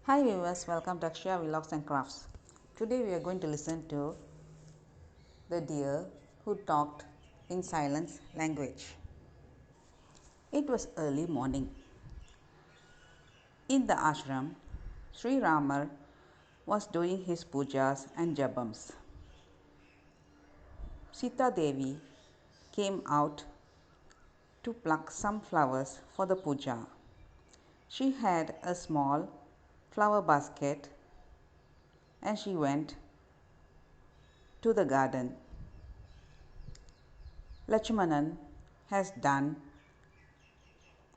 Hi viewers, welcome to Akshaya Vlogs and Crafts. Today we are going to listen to the deer who talked in silence language. It was early morning. In the ashram, Sri Ramar was doing his pujas and jabams. Sita Devi came out to pluck some flowers for the puja. She had a small flower basket and she went to the garden. Lakshmanan has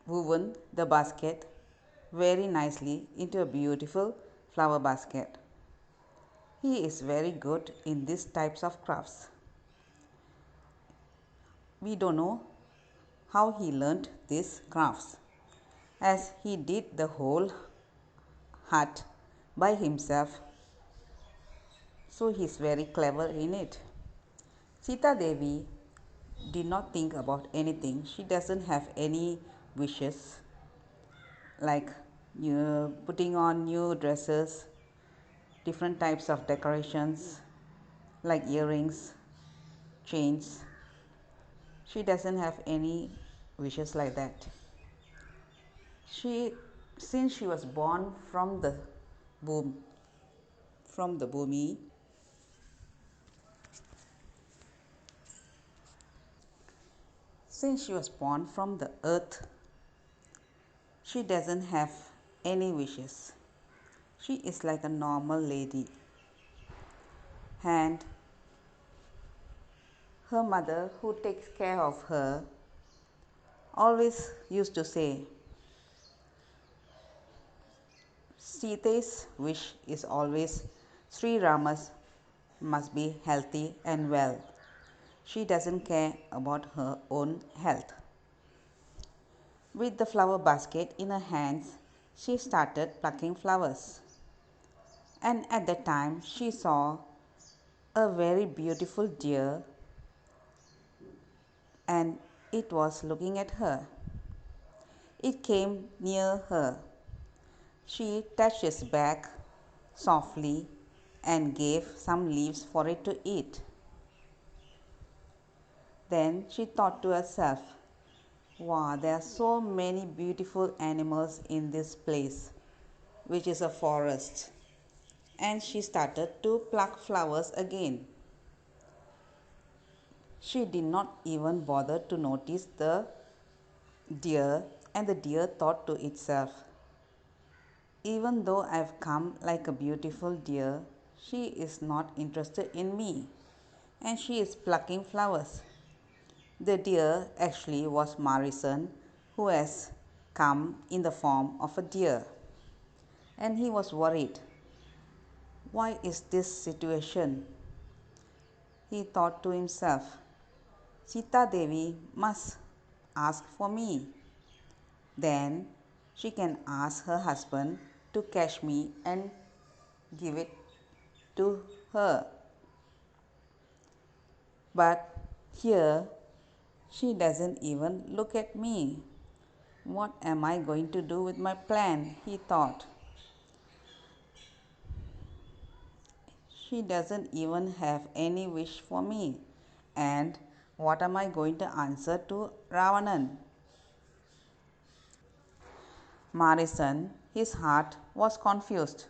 woven the basket very nicely into a beautiful flower basket. He is very good in these types of crafts. We don't know how he learnt these crafts, as he did the whole hut by himself, so he is very clever in it. Sita Devi did not think about anything. She doesn't have any wishes like putting on new dresses, different types of decorations like earrings, chains. She doesn't have any wishes like that. She, since she was born from the boom, from the bhumi, since she was born from the earth, she doesn't have any wishes. She is like a normal lady, and her mother, who takes care of her, always used to say, Sita's wish is always Sri Rama's must be healthy and well. She doesn't care about her own health. With the flower basket in her hands, she started plucking flowers. And at that time, she saw a very beautiful deer and it was looking at her. It came near her. She touched its back softly and gave some leaves for it to eat. Then she thought to herself, wow, there are so many beautiful animals in this place, which is a forest. And she started to pluck flowers again. She did not even bother to notice the deer, and the deer thought to itself, even though I've come like a beautiful deer, she is not interested in me, and she is plucking flowers. The deer actually was Marisan, who has come in the form of a deer, and he was worried. Why is this situation? He thought to himself, Sita Devi must ask for me. Then she can ask her husband to catch me and give it to her. But here she doesn't even look at me. What am I going to do with my plan? He thought. She doesn't even have any wish for me. And what am I going to answer to Ravanan? Marisan, his heart was confused.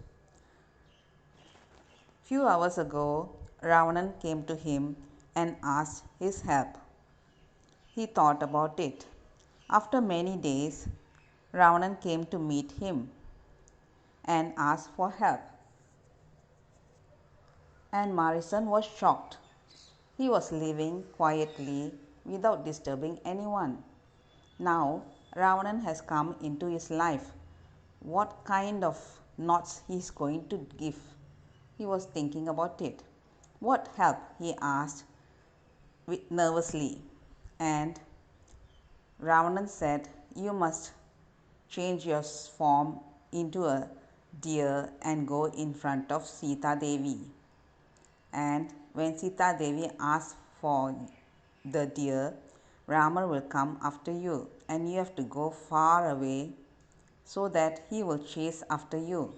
Few hours ago, Ravanan came to him and asked his help. He thought about it. After many days, Ravanan came to meet him and asked for help. And Marisan was shocked. He was living quietly without disturbing anyone. Now Ravanan has come into his life. What kind of knots he is going to give? He was thinking about it. What help? He asked nervously. And Ravanan said, you must change your form into a deer and go in front of Sita Devi. And when Sita Devi asks for the deer, Rama will come after you, and you have to go far away so that he will chase after you.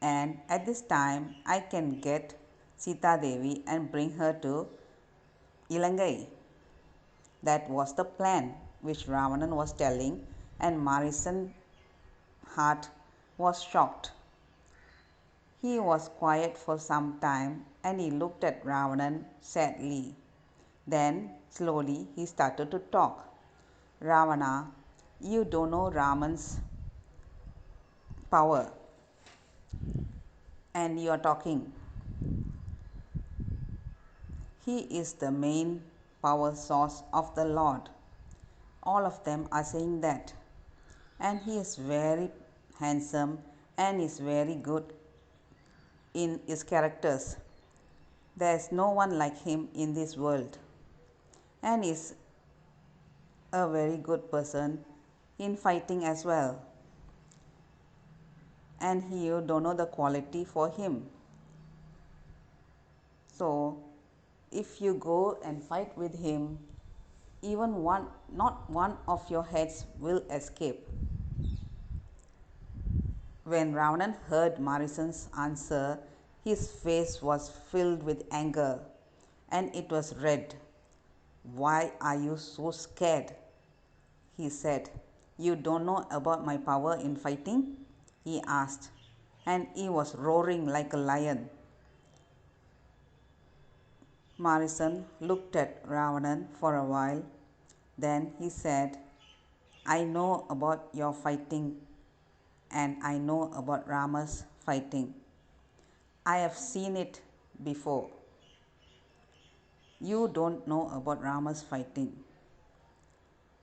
and at this time I can get Sita Devi and bring her to Ilangai. That was the plan which Ravanan was telling, and Marisan's heart was shocked. He was quiet for some time and he looked at Ravanan sadly. Then slowly he started to talk. Ravana, you don't know Raman's power and you are talking. He is the main power source of the Lord. All of them are saying that. And he is very handsome and is very good in his characters. There is no one like him in this world. And is a very good person in fighting as well. And you don't know the quality for him. So if you go and fight with him, even one, not one of your heads will escape. When Ravanan heard Marisan's answer, his face was filled with anger and it was red. Why are you so scared? He said. You don't know about my power in fighting? He asked, and he was roaring like a lion. Marisan looked at Ravanan for a while. Then he said, I know about your fighting and I know about Rama's fighting. I have seen it before. You don't know about Rama's fighting.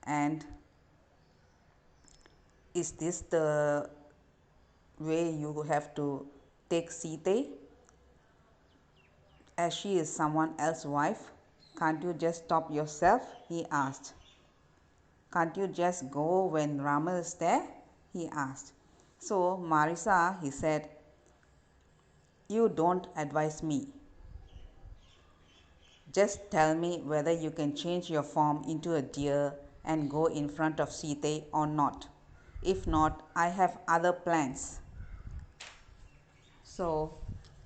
And is this the way you have to take Sita? As she is someone else's wife, can't you just stop yourself? He asked. Can't you just go when Rama is there? He asked. So Marisa, he said, you don't advise me. Just tell me whether you can change your form into a deer and go in front of Sita or not. If not, I have other plans. So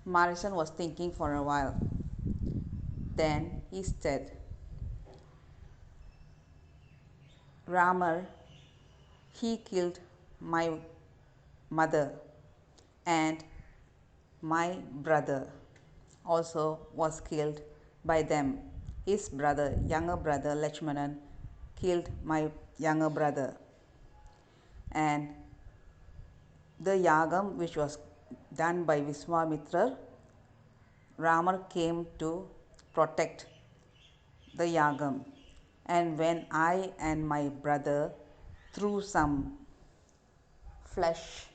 Marisan was thinking for a while. Then he said, Ramar, he killed my mother and my brother also was killed by them. His brother, younger brother Lakshmanan, killed my younger brother. And the yagam which was done by Viswamitra, Ramar came to protect the yagam. And when I and my brother threw some flesh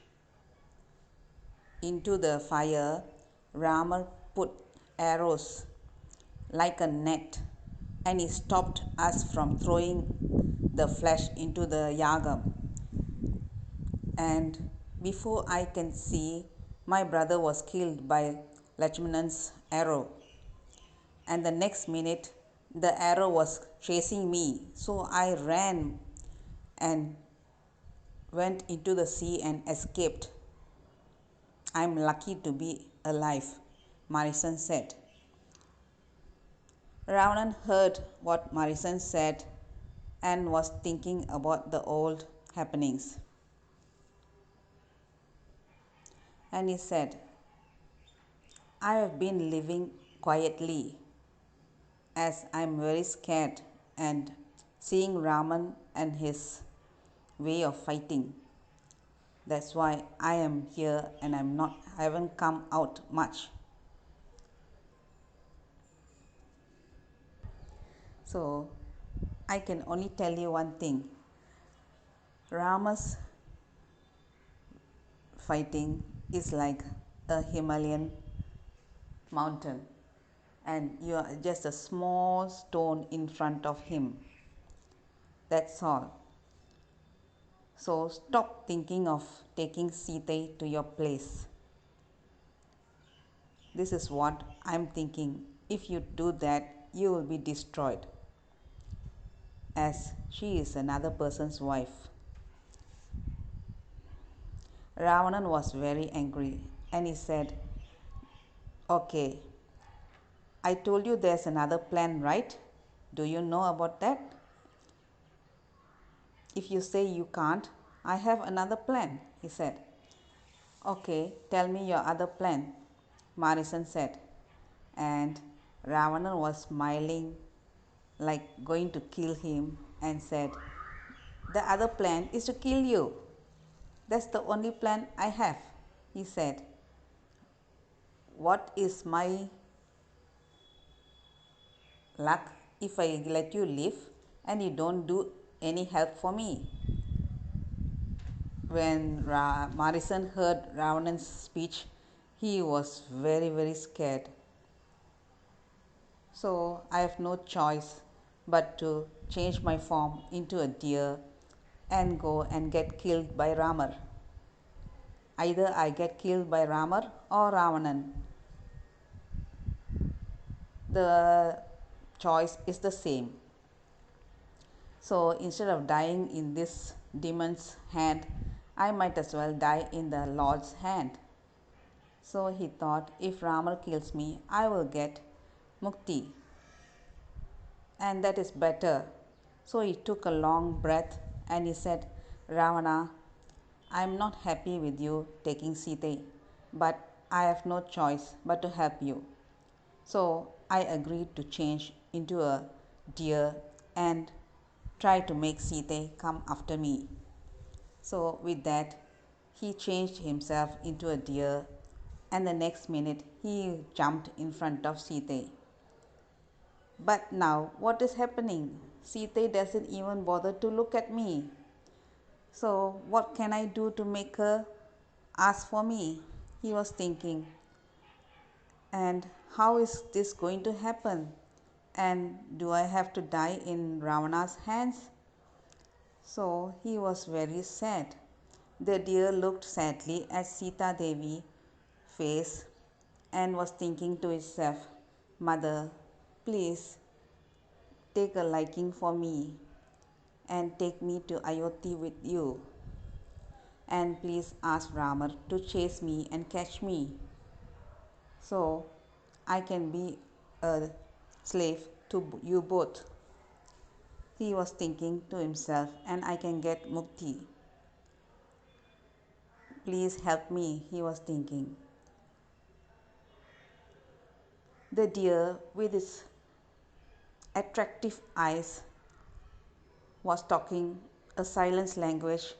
into the fire, Ramar put arrows like a net and he stopped us from throwing the flesh into the yagam. And before I can see, my brother was killed by Lakshmanan's arrow. And the next minute, the arrow was chasing me. So I ran and went into the sea and escaped. I'm lucky to be alive, Marisan said. Ravanan heard what Marisan said and was thinking about the old happenings. And he said, I have been living quietly as I am very scared and seeing Raman and his way of fighting. That's why I am here and I haven't come out much. So I can only tell you one thing. Rama's fighting is like a Himalayan mountain and you are just a small stone in front of him. That's all. So stop thinking of taking Sita to your place. This is what I'm thinking. If you do that, you will be destroyed, as she is another person's wife. Ravanan was very angry and he said, "Okay, I told you there's another plan, right? Do you know about that? If you say you can't, I have another plan," he said. "Okay, tell me your other plan," Marisan said. And Ravana was smiling like going to kill him and said, "The other plan is to kill you. That's the only plan I have," he said. "What is my luck if I let you live and you don't do any help for me?" When Marisan heard Ravanan's speech, he was very, very scared. So I have no choice but to change my form into a deer and go and get killed by Ramar. Either I get killed by Ramar or Ravanan. The choice is the same. So instead of dying in this demon's hand, I might as well die in the Lord's hand. So he thought, if Ramar kills me, I will get mukti, and that is better. So he took a long breath and he said, "Ravana, I am not happy with you taking Sita, but I have no choice but to help you." So I agreed to change into a deer and try to make Sita come after me. So with that, he changed himself into a deer, and the next minute he jumped in front of Sita. But now what is happening? Sita doesn't even bother to look at me. So what can I do to make her ask for me? He was thinking. And how is this going to happen? And do I have to die in Ravana's hands? So he was very sad. The deer looked sadly at Sita Devi's face and was thinking to itself, "Mother, please take a liking for me and take me to Ayodhya with you. And please ask Ramar to chase me and catch me so I can be a slave to you both." He was thinking to himself, "and I can get mukti. Please help me," he was thinking. The deer, with its attractive eyes, was talking a silence language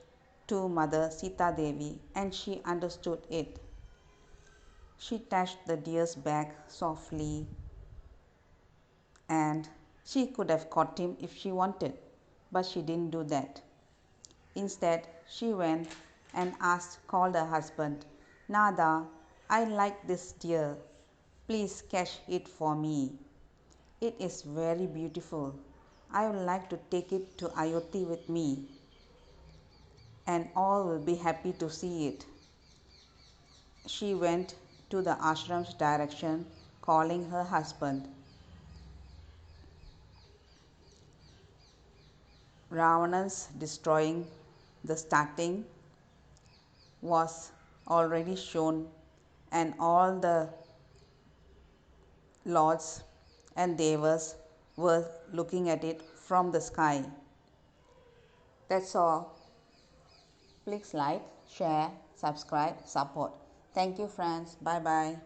to Mother Sita Devi, and she understood it. She touched the deer's back softly, and she could have caught him if she wanted, but she didn't do that. Instead, she went and called her husband, "Nada, I like this deer. Please catch it for me. It is very beautiful. I would like to take it to Ayodhya with me, and all will be happy to see it." She went to the ashram's direction, calling her husband. Ravana's destroying the starting was already shown, and all the lords and devas were looking at it from the sky. That's all. Please like, share, subscribe, support. Thank you, friends. Bye bye.